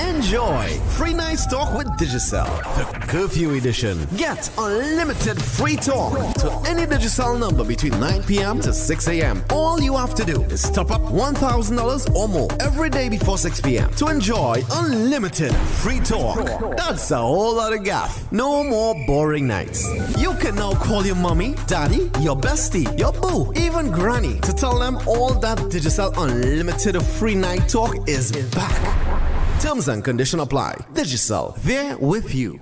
Enjoy Free Nights Talk with Digicel, the Curfew Edition. Get unlimited free talk to any Digicel number between 9 p.m. to 6 a.m. All you have to do is top up $1,000 or more every day before 6 p.m. to enjoy unlimited free talk. That's a whole lot of gaff. No more boring nights. You can now call your mommy, daddy, your bestie, your boo, even granny to tell them all that Digicel Unlimited Free Night Talk is back. Terms and conditions apply. Digicel, there with you.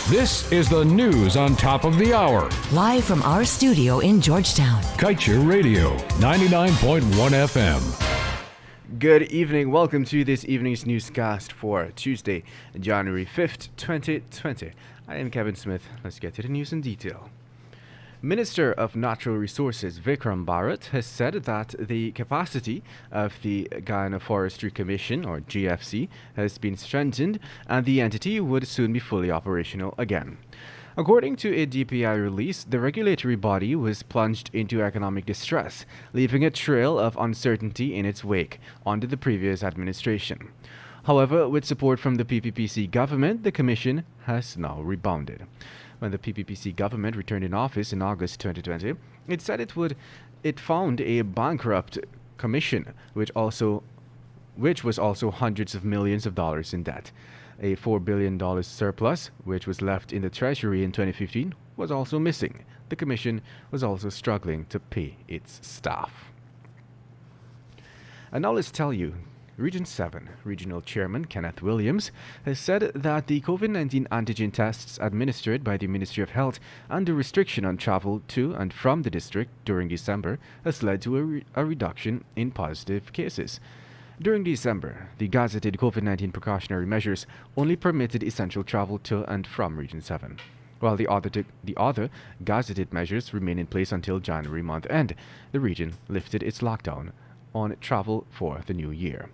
This is the news on top of the hour. Live from our studio in Georgetown. Kaieteur Radio, 99.1 FM. Good evening. Welcome to this evening's newscast for Tuesday, January 5th, 2020. I am Kevin Smith. Let's get to the news in detail. Minister of Natural Resources Vikram Bharat has said that the capacity of the Guyana Forestry Commission, or GFC, has been strengthened and the entity would soon be fully operational again. According to a DPI release, the regulatory body was plunged into economic distress, leaving a trail of uncertainty in its wake under the previous administration. However, with support from the PPPC government, the commission has now rebounded. When the PPPC government returned in office in August 2020, it said it found a bankrupt commission, which was also hundreds of millions of dollars in debt. A $4 billion surplus, which was left in the Treasury in 2015, was also missing. The commission was also struggling to pay its staff. And now let's tell you, Region 7 Regional Chairman Kenneth Williams has said that the COVID-19 antigen tests administered by the Ministry of Health and the restriction on travel to and from the district during December has led to a reduction in positive cases. During December, the gazetted COVID-19 precautionary measures only permitted essential travel to and from Region 7, while the other gazetted measures remain in place until January month end. The region lifted its lockdown on travel for the new year.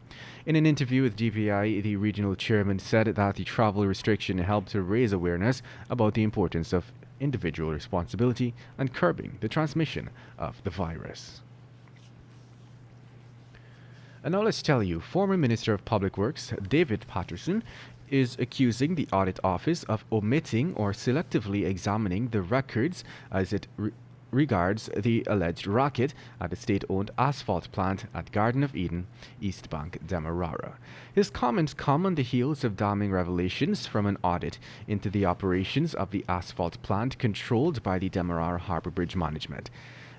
In an interview with DPI, the regional chairman said that the travel restriction helped to raise awareness about the importance of individual responsibility and curbing the transmission of the virus. And now let's tell you, former Minister of Public Works David Patterson is accusing the Audit Office of omitting or selectively examining the records as it regards the alleged racket at the state-owned asphalt plant at Garden of Eden, East Bank, Demerara. His comments come on the heels of damning revelations from an audit into the operations of the asphalt plant controlled by the Demerara Harbour Bridge Management.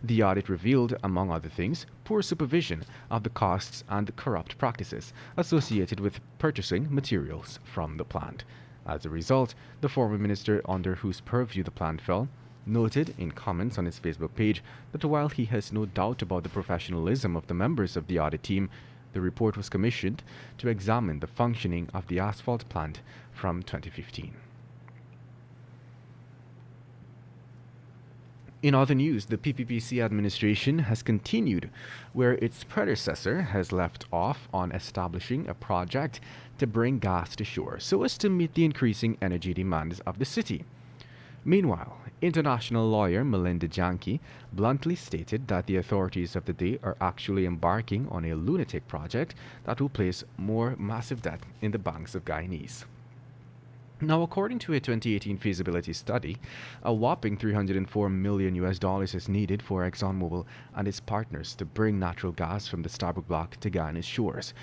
The audit revealed, among other things, poor supervision of the costs and corrupt practices associated with purchasing materials from the plant. As a result, the former minister under whose purview the plant fell noted in comments on his Facebook page that while he has no doubt about the professionalism of the members of the audit team, the report was commissioned to examine the functioning of the asphalt plant from 2015. In other news, the PPPC administration has continued where its predecessor has left off on establishing a project to bring gas to shore so as to meet the increasing energy demands of the city. Meanwhile, international lawyer Melinda Janke bluntly stated that the authorities of the day are actually embarking on a lunatic project that will place more massive debt in the banks of Guyanese. Now, according to a 2018 feasibility study, a whopping $304 million is needed for ExxonMobil and its partners to bring natural gas from the Starbuck block to Guyana's shores.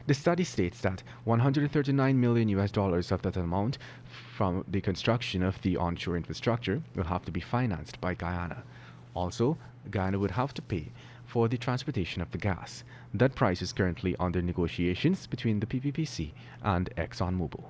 The study states that $139 million of that amount from the construction of the onshore infrastructure will have to be financed by Guyana. Also, Guyana would have to pay for the transportation of the gas. That price is currently under negotiations between the PPPC and ExxonMobil.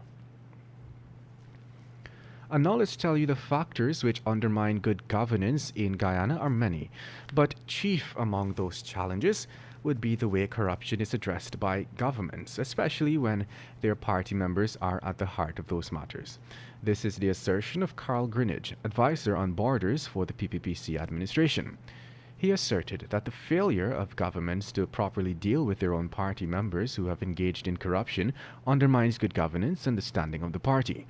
And now let's tell you the factors which undermine good governance in Guyana are many, but chief among those challenges would be the way corruption is addressed by governments, especially when their party members are at the heart of those matters. This is the assertion of Carl Greenidge, advisor on borders for the PPPC administration. He asserted that the failure of governments to properly deal with their own party members who have engaged in corruption undermines good governance and the standing of the party.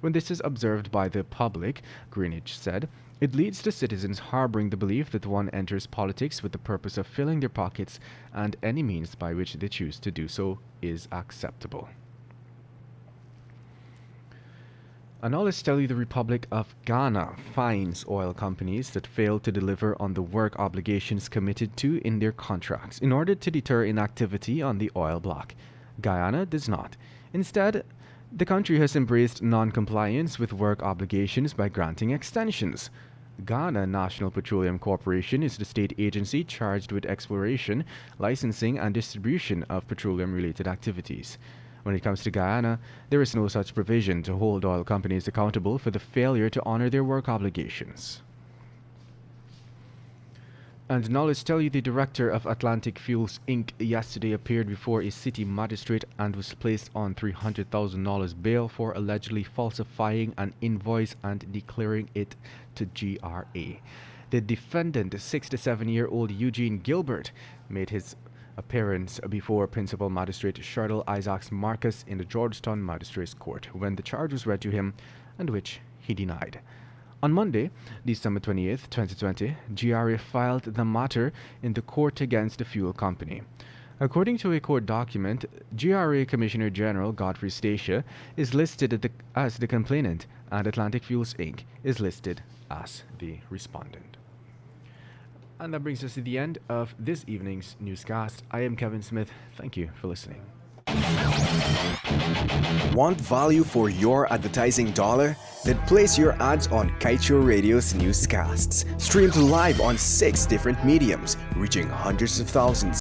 When this is observed by the public, Greenwich said, it leads to citizens harboring the belief that one enters politics with the purpose of filling their pockets, and any means by which they choose to do so is acceptable. And now let's tell you the Republic of Ghana fines oil companies that fail to deliver on the work obligations committed to in their contracts in order to deter inactivity on the oil block. Guyana does not. Instead, the country has embraced non-compliance with work obligations by granting extensions. Ghana National Petroleum Corporation is the state agency charged with exploration, licensing, and distribution of petroleum-related activities. When it comes to Guyana, there is no such provision to hold oil companies accountable for the failure to honor their work obligations. And now let's tell you the director of Atlantic Fuels Inc. yesterday appeared before a city magistrate and was placed on $300,000 bail for allegedly falsifying an invoice and declaring it to GRA. The defendant, 67-year-old Eugene Gilbert, made his appearance before Principal Magistrate Shardle Isaacs Marcus in the Georgetown Magistrates Court when the charge was read to him, and which he denied. On Monday, December 28, 2020, GRA filed the matter in the court against the fuel company. According to a court document, GRA Commissioner General Godfrey Stacia is listed as the complainant, and Atlantic Fuels Inc. is listed as the respondent. And that brings us to the end of this evening's newscast. I am Kevin Smith. Thank you for listening. Want value for your advertising dollar? Then place your ads on Kaieteur Radio's newscasts. Streamed live on 6 different mediums, reaching hundreds of thousands.